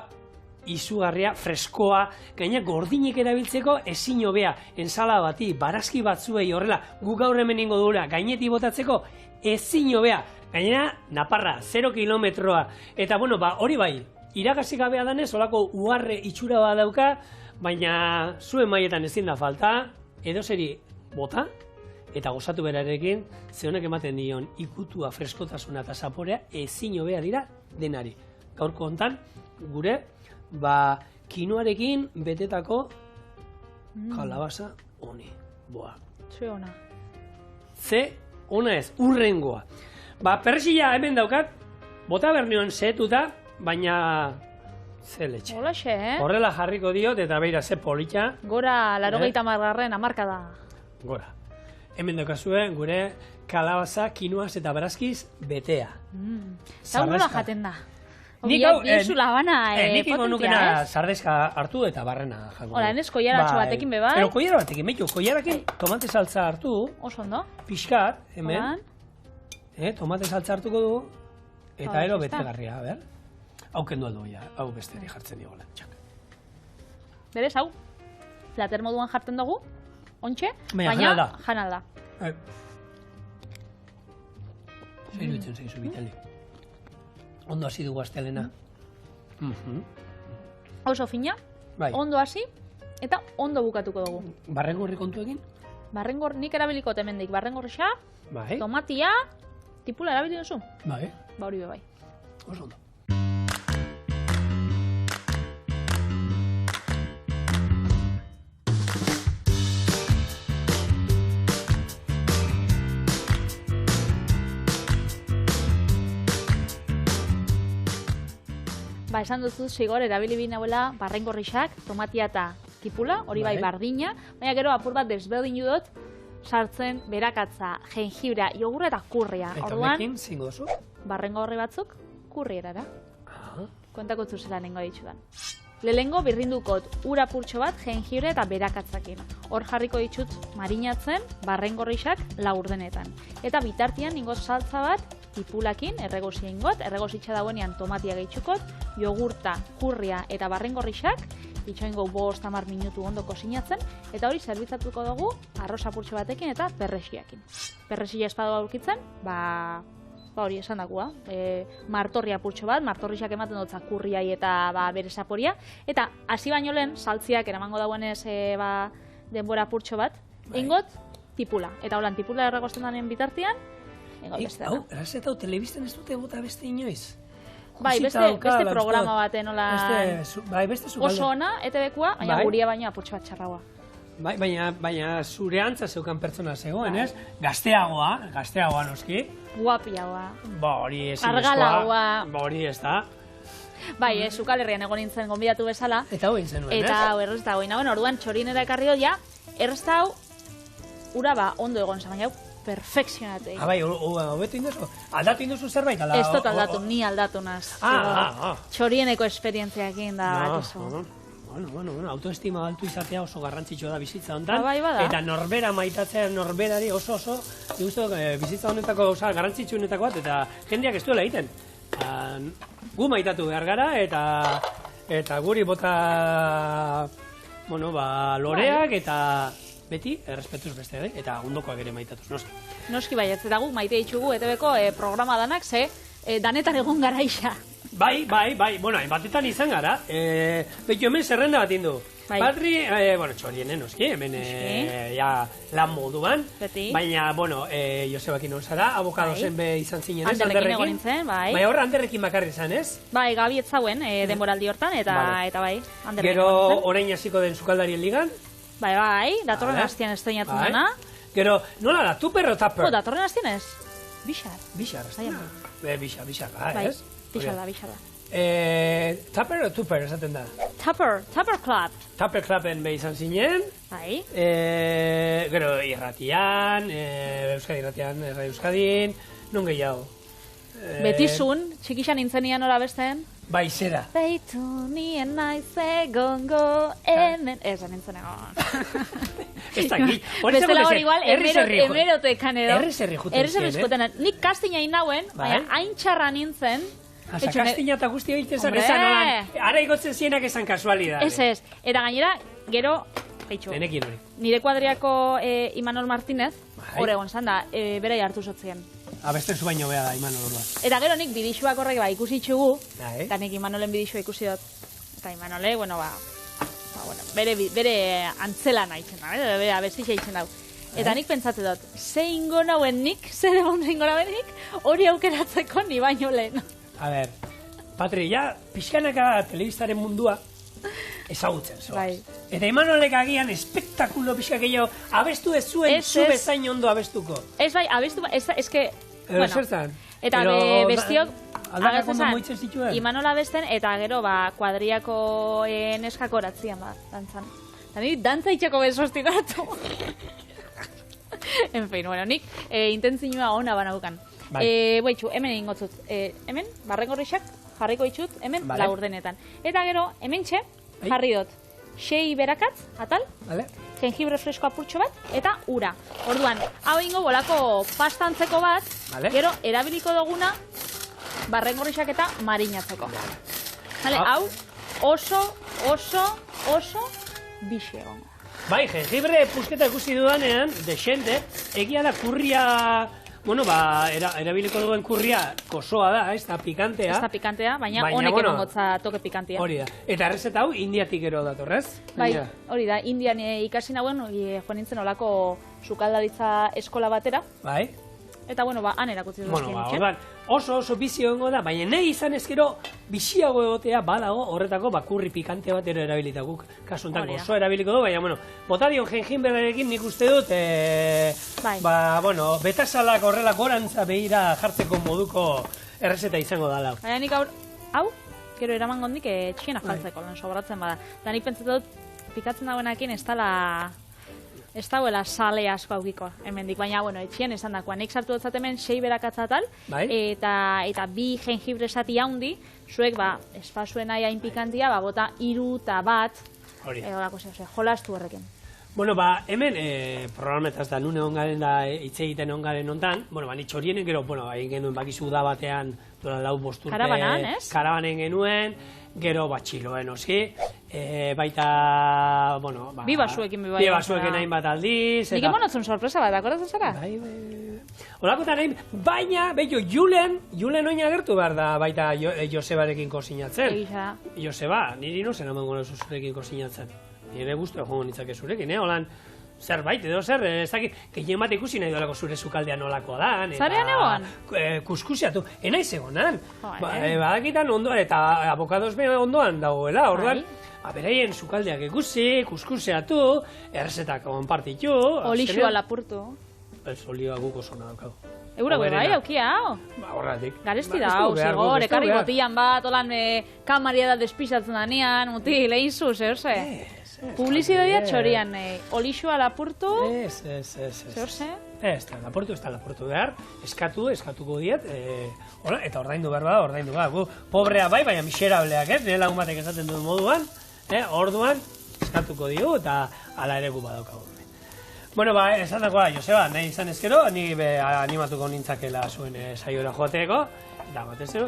izugarria, freskoa, gaina gordinik erabiltzeko ezin hobea, ensala bati, barazki batzuei horrela, guk gaur hemen ingo dugula, gainetik botatzeko, ezin hobea. Gainera, naparra, 0 kilometroa. Eta, bueno, hori bai, iragazi gabea danez, olako uharre itxura bat dauka, baina zuen maietan ezin da falta, edozeri bota, eta gozatu berarekin, ze honek ematen dion ikutua, freskotasuna eta zaporea ezin hobea dira denari. Gaurko hontan, gure, kinoarekin betetako kalabaza honi. Boa. Ze ona. Ze ona ez, urrengoa. Perrexila hemen daukat, bota bernion zehetuta, baina ze letxe. Holaxe, Horrela jarriko diot, eta beira ze polita. Gora, 80garren hamarka da. Gora. Hemen daukazue, gure kalabaza, kinoaz eta barazkiz betea. Eta nola jaten da? Nik hau, nik ingo nukena sardezka hartu eta barrena jango. Hola, enez koiaratxo batekin bebai. Pero koiara batekin, behitu, koiarakin tomate saltza hartu. Oso ondo. Pixkat, hemen. Tomate saltza hartuko dugu, eta ero betegarria, ber? Hau kendu aldo, hau besteri jartzen digoela, txak. Berez, hau, plater moduan jartzen dugu, ontxe, baina janalda. Zer dutzen zeizu, Vitali? Ondo hasi dugu astelena. Oso fina, ondo hasi, eta ondo bukatuko dugu. Barrengorri kontuekin? Nik erabiliko temendik, barrengorrixa, tomatia, tipula erabili duzu? Bai. Hori bai. Oso ondo. Esan duzu zigor erabili binauela barrengorrixak, tomatia eta tipula, hori bai bardina, baina gero apur bat desberdin dut sartzen berakatza, jengibra, jogurra eta kurria. Eta honekin zingo duzu? Barrengorri batzuk kurri erara. Kontako zuzela nengo ditxudan. Lehengo birrindukot ura purtxo bat jengibre eta berakatzakin. Hor jarriko ditut marinatzen barrengorrixak laurdenetan. Eta bitartian ningo saltza bat tipulakin erregosia ingot, erregositxa dagoenean tomatia gehitxukot, jogurta, kurria eta barrengorrixak, itxoingo 5-10 minutu ondo kosinatzen, eta hori zerbitzatuko dugu arroz apurtxo batekin eta perresiakin. Perresia espadua aurkitzen, hori esan dagoa, martorri apurtxo bat, martorrixak ematen dutza kurriai eta bere zaporia, eta hasi baino lehen, saltziak eramango dagoenez denbora apurtxo bat, ingot tipula. Eta holan tipula erregosten danen bitartian, ingot beste da. Errazeta hau, telebizten ez dute bota beste inoiz? Bai, beste programa baten, oso ona, ETV-koa, baina guria baina apurtxo bat txarragoa. Baina zure antza zeukan pertsona zegoen, ez? Gazteagoa noski. Guapiagoa. Hori ezinezkoa. Argalagoa. Hori ez da. Bai, Sukal Herrian egon nintzen gonbidatu bezala. Eta hau egin zenuen, ez? Eta hau errezta hau. Orduan txorinera ekarri doia, errezta hau, ura ondo egon zen, baina hau perfekzionatu egin. Bai, hobetu indozu? Aldatu indozu zerbait? Ez dut aldatu, ni aldatu naz. Txorieneko esperientziakin da bat iso. Bueno, autoestima altu izatea oso garrantzitsua da bizitza honetan. Bai, bada. Eta norbera maitatzea norberari oso bizitza honetako garrantzitsu honetako bat, eta jendeak ez duela egiten. Gu maitatu behar gara, eta guri bota loreak, eta beti errespetuz beste, eta ondokoak ere maitatuz, noski. Noski bai, eta guk maite ditugu ETV-ko programa danak, ze danetan egon gara isa. Bai, bueno, batetan izan gara. Beto hemen zerrenda bat indu. Patri, txorienen noski, hemen lan moduan. Baina, Josebakin hon zara, abokado zen be izan zinen, ez? Anderrekin egon nintzen, bai. Bai, horra Anderrekin bakarri zan, ez? Bai, Gabi ez zauen, denboraldi hortan, eta bai, Anderrekin. Gero, orain hasiko den sukaldarien ligan? Bai, datorren hastian estreinatzen dena. Gero, nola da, tuper o taper? Datorren hastian ez? Bixar. Bixar, Bixar, ez? Bixar da. Tupper o Tupper esaten da? Tupper Club. Tupper Cluben be izan zinen. Bai. Gero irratian, Euskadi irratian, Euskadin, non gehiago. Betizun, txikixan nintzenian ora besten. Bai, zera. Beitu nien naiz egongo hemen. Esan nintzen egon. Ez da, bestela hori igual, emerotekan edo. Errezerri juten zien, Nik kastina inauen, baina hain txarra nintzen. Asa, kastina eta guzti egiten zan, esan nolan, ara igotzen zienak esan kasualidade. Ez, eta gainera, gero, Denekin hori. Nire kuadriako Imanol Martínez, hor egon zan da, berai hartu zotzien. Abesten zu baino beha da, Imanol ordua. Eta gero nik bidixuak horrek ikusi txugu, eta nik Imanolen bidixua ikusi dut. Eta Imanole, bere antzela nahi zen, bere abestixa itzen dau. Eta nik pentsatze dut, zer ingo nauen nik, hori aukeratzeko ni baino lehen. A ber, Patri, pixkanaka telebistaren mundua ezagutzen zoaz. Eta Imanolek agian espektakulo pixka gehiago abestu ez zuen zu bezain ondo abestuko. Ez bai, abestu, ez que... Zertan? Eta bestiok... Aldakak ondo moitzen zituen? Imanola abesten, eta gero kuadriako neskako oratzian dantzan. Eta niri dantza itxako bezostikatu. En fin, nik intentzinua ona banaukan. Boitxu, hemen egin gotzut. Hemen, barrengorrixak jarriko itxut, hemen laurdenetan. Eta gero, hemen jarri dut. 6 berakatz, atal, jengibre fresko apurtxo bat, eta ura. Orduan, hau ingo bolako pastantzeko bat, gero, erabiliko duguna, barrengorrixak eta marinatzeko. Hau, oso bixe egongo. Bai, jengibre pusketa ikusi dudanean, desente, egia da kurria... erabiliko duen kurria kosoa da, ez da pikantea. Ez da pikantea, baina honek egongotza toke pikantea. Hori da. Eta errezeta hau, Indiatik gero datorrez? Bai, hori da. Indian ikasi nauen, joan nintzen olako sukaldaritza eskola batera. Bai. Eta, han erakutzi duzkien. Oso bizio egongo da, baina nahi izan ezkero biziago egotea badago horretako kurri pikante bat erabilitakuk. Kasu enten oso erabiliko du, baina, botadion jenginberrekin nik uste dut, betasalak horrelak orantza behira jartzeko moduko errezeta izango dala. Baina nik hau, gero eraman gondik txiena jartzeko, sobratzen bada. Eta nik pentsatzen dut, pikatzen dauenakin ez dauela sale asko aukiko, hemendik, baina, etxien esan dakoa. Nik sartu dutzat hemen 6 berakatza tal, eta 2 jengibre esati haundi, zuek, espazuen nahi hain pikantia, bota 3 eta 1, jolastu horrekin. Hemen, programetaz da, nune ongaren da, hitz egiten ongaren ontan, ni txorienen gero, hain genuen bakizu da batean, dola 4-5 urte, karabanen genuen, gero batxiloen, oski, baita, bi basuekin hain bat aldiz. Nik emonotzen sorpresa bat, akordatzen zara? Bai. Olakotan hain, baina, Julen oin agertu behar da baita Josebarekin kosinatzen. Joseba, niri nozen amango lezu zurekin kosinatzen. Nire guztu egongo nitzake zurekin, holan, zerbait, edo zer, ez dakit, gehien bat ikusi nahi dolako zure sukaldean nolakoa da. Zarean egon? Kuskusiatu, enaiz egonan. Badakitan ondoan, eta abokadoz beha ondoan dagoela, orduan, beraien sukaldeak ikusi, kuskuseatu, errezetak onpartitu. Olixua lapurtu. Ez, olioa guk oso nadaukagu. Eurako bai, aukia, hau? Horretik. Garesti da, hau, zigor, ekarri botian bat, holan kamaria da despisatzen danean, muti, lehin zu, zehorze? Publizidadia txorian, olixua lapurtu? Ez. Zehorze? Ez da lapurtu behar, eskatuko diet, eta ordaindu behar bada, ordaindu behar. Gu, pobrea bai, baina miserableak, ez? Nire lagun batek esaten duen moduan, orduan, eskatuko digu, eta ala ere gu badaukagu. Esan dagoa, Joseba, nahi izan ezkero, ni animatuko nintzakela zuen saiora joateko, eta batez ero,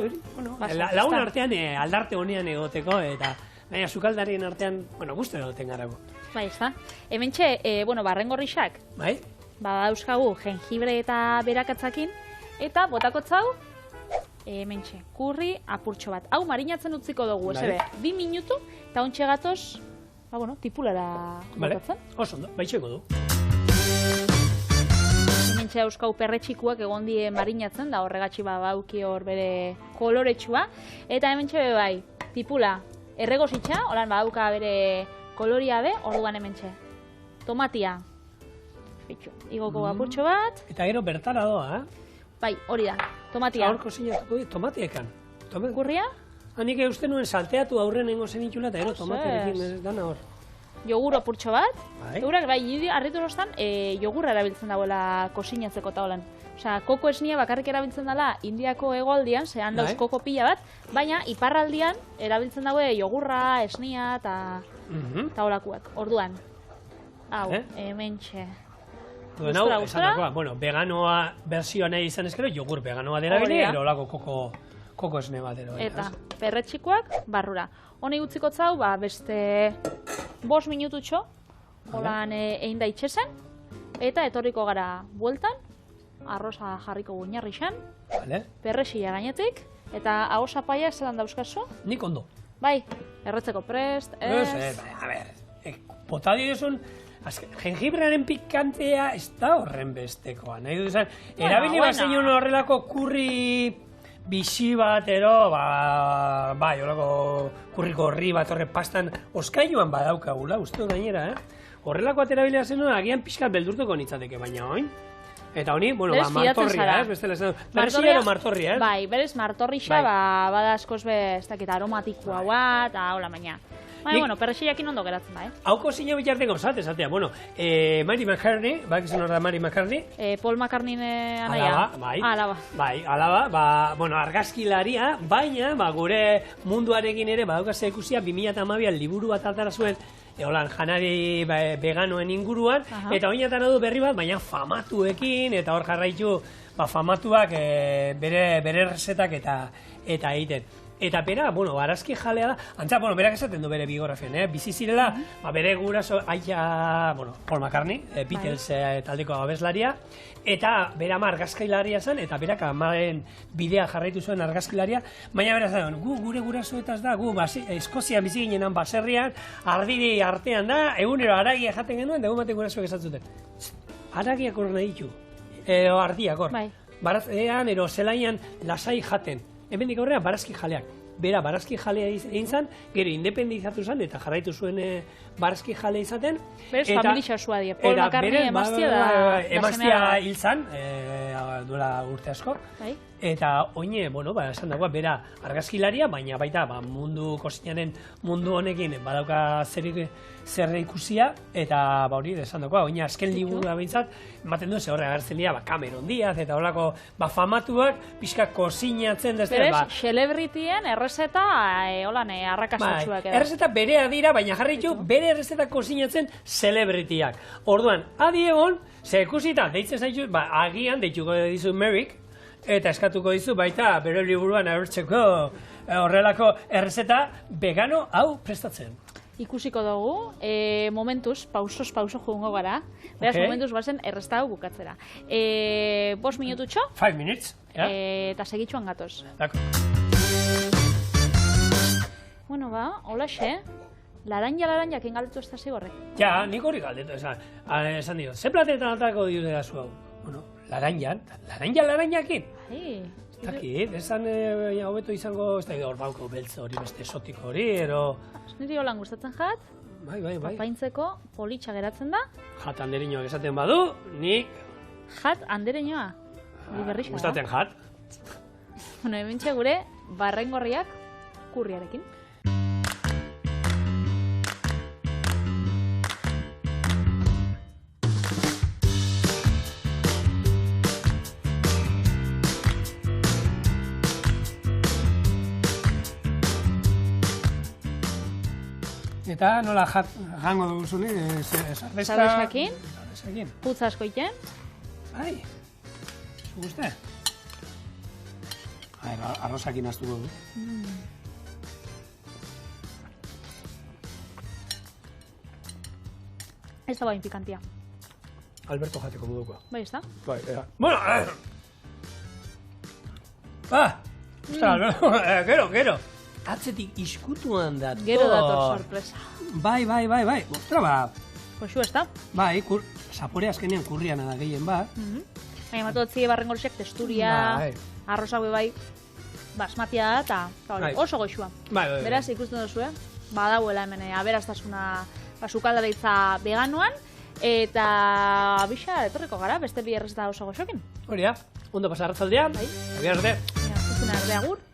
lagun artean aldarte honean egoteko, eta baina sukaldarien artean, guztu egoten garago. Bai, ez da. Hementxe, barrengorrixak, bai? Dauzkagu jengibre eta berakatzakin, eta botakotzau, hementxe, kurri apurtxo bat. Hau marinatzen utziko dugu, ez ebe, 2 minutu, eta ontxe gatoz, tipulara botatzen. Oso ondo, baitxeko du. Hementxe euskau perretxikuak egon die marinatzen, da horregatxi bauki hor bere koloretsua. Eta hementxe bai, tipula erregositxa, holan badauka bere koloria be, orduan hementxe. Tomatia. Igoko apurtxo bat. Eta gero bertara doa, Bai, hori da, tomatia. Horko zinatuko dit, tomatiekan. Kurria? Hanik uste nuen salteatu aurrenengo zenitxula eta gero tomaterekin ez dana hor. Jogur apurtxo bat. Eurak, bai, harritu rostan, jogurra erabiltzen dagoela kosinatzeko eta holan. Osea, koko esnia bakarrik erabiltzen dela Indiako hegoaldian, zehan dauz koko pila bat, baina iparraldian erabiltzen daue jogurra, esnia eta holakuak. Orduan, hau, hementxe. Gustora? Bueno, veganoa versioa nahi izan ezkero, jogur veganoa dela bine, ero olako koko esne bat ero. Eta perretxikoak barrura. Honi gutziko zau, beste 5 minututxo, holan egin da itxesen, eta etorriko gara bueltan, arroza jarriko guinarri xan, perrexila gainetik, eta ahosa paia zelan dauzkazu? Nik ondo. Bai, erretzeko prest, ez? A ber, potadi desun, jengibrearen pikantea ez da horren bestekoa. Nahi dut esan, erabili bazen horrelako kurri bizi bat, bai, horrelako kurriko horri bat horre pastan oskailuan badaukagula, uste dut gainera, horrelako aterabilia zen agian pixkat beldurtuko nintzateke, baina oin. Eta honi, bueno, martorria, bestela ez da. Perrexila martorria, Bai, berez martorrixa, bada askoz ez dakit aromatikoa bat, eta hola, baina. Bai, bueno, perrexilakin ondo geratzen da, Hauko zine bitarteko zat, esatea, bueno, Mary McCartney, izan hor da Mary McCartney. Paul McCartney anaia. Alaba, bai. Alaba, bueno, argazkilaria, baina, gure munduarekin ere, badaukaze ikusia, 2012an liburu bat altara zuen, holan, janari veganoen inguruan, eta oinatan du berri bat, baina famatuekin, eta hor jarraitu, famatuak bere errezetak eta egiten. Eta bera, bueno, barazki jalea da, antza, bueno, berak esaten du bere biografian, bizi zirela, bere guraso, Paul McCartney, Beatles taldeko abeslaria, eta bera ama argazkilaria zen, eta berak amaren bidea jarraitu zuen argazkilaria, baina bera zen, gure gurasoetaz da, Eskozian bizi ginenan baserrian, ardiri artean da, egunero aragia jaten genuen, da egun batek gurasoek esatzuten. Aragiak hor nahi ditu, ardiak hor, barazkean, ero zelaian lasai jaten. Hemendik aurrera barazki jaleak. Bera barazki jalea egin zen, gero independizatu zen eta jarraitu zuen barazki jale izaten. Berez familia osua die. Paul McCartney emaztia da. Emaztia hil zen, duela urte asko. Eta oine, bueno, esan dagoa, bera argazkilaria, baina baita mundu kozinaren mundu honekin badauka zer ikusia, eta hori, esan dagoa, oine azken liburua behintzat, ematen du, ze horre agertzen dira, Cameron Diaz, eta horako mafamatuak, pixka kozinatzen dezte. Berez, celebritien errezeta, holan, arrakasatxuak edo. Errezeta berea dira, baina jarritu, bere errezeta kozinatzen celebritiak. Orduan, adi egon, ze ikusita, deitzen zaitu, agian, deituko dizu Merrick, eta eskatuko dizu baita bere liburuan abertzeko horrelako errezeta vegano hau prestatzen. Ikusiko dugu, momentuz, pauso joango gara. Beraz, momentuz bazen errezeta hau bukatzera. 5 minututxo. 5 minutes. Eta segitxuan gatoz. Dako. Bueno, holaxe. Laranja kin galdetu ez da zigorrek? Ja, nik hori galdetu, esan dio. Ze platetan atako diuz da zu hau? Bueno, laranjakin? Takit, esan hobeto izango, ez da hor bauko beltz hori, beste esotiko hori, ero... Niri holan gustatzen jat, bai. Papaintzeko politxa geratzen da. Jat andereñoak esaten badu, nik... Jat andereñoa? Gustatzen jat. Bueno, hementxe gure barrengorriak kurriarekin. Eta nola jango duguzuni? Sardesakin, putz asko iten. Bai, guzti? Arrozakin aztuko du. Ez da bain pikantia. Alberto jateko modukoa. Bai, ez da? Bai, bueno, Alberto, gero. atzetik iskutuan dator. Gero dator sorpresa. Bai. Ostra, ba. Poxu, ez da? Bai, zapore azkenean kurriana da gehien bat. Baina, matotzi barren gorixek testuria, arrosak bai, basmatia da, eta oso goxua. Bai. Beraz, ikusten duzu, badauela hemen aberastasuna sukaldaritza veganoan, eta bixa, etorriko gara, beste bi errezeta oso goxokin. Hori da, ondo pasa arratzaldean. Bai. Abiar arte. Agur.